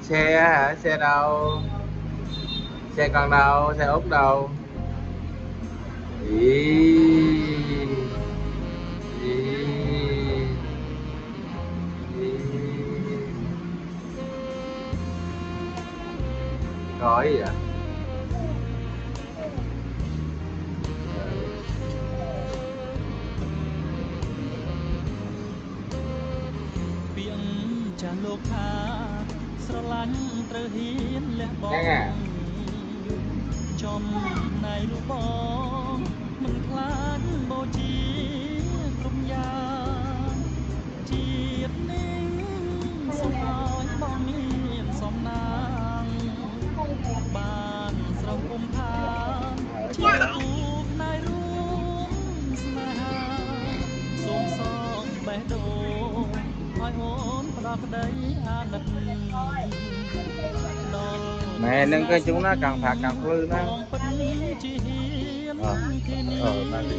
Xe hả? Xe đâu? Xe con đâu? Xe út đâu? Có gì vậy? Đang à? Trong này lu bóng mình khát bao chi cùng nhà chiết ninh sông hỏi bóng miền sông nàng bàn sông cung than chiếc này luôn xa sông sông bé đồ hỏi hôn bạc đây an nật Mẹ nâng cái chúng nó càng phạt càng lư nó. Nó đi.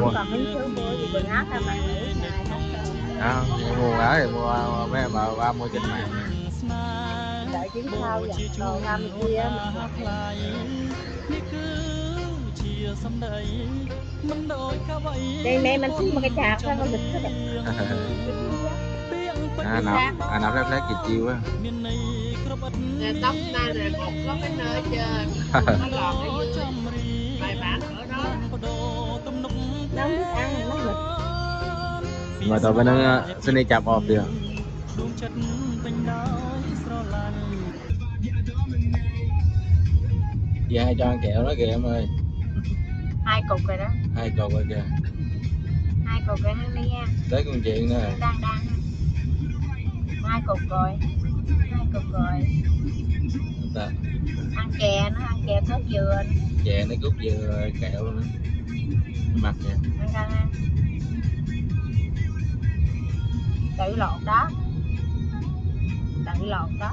Còn mấy thứ mua gì quần áo ta mặc Mua áo thì mua mấy mà ba mua trên mạng. đợi chuyến sau vậy còn năm kia đây mẹ mình xuống một cái chạp thôi con địch Nạp lép kì chiêu á. tóc ta rồi có cái nơi chơi nó lọt ở dưới bài bản ở đó nấu nước ăn nấu mịch Mà tụi bên nó xin đi chạp ọp được. Dạ cho ăn kẹo đó kìa em ơi. 2 cục rồi đó. 2 cục rồi kìa. 2 cục rồi đi nha. Tới con chuyện nữa. Đang 2 cục rồi. 2 cục rồi. Ta. Ăn chè nó ăn chè cốt dừa. Chè nó cốt dừa kẹo nữa. Mặt kìa. Ăn canh ăn. Tự lột đó. Tự lột đó.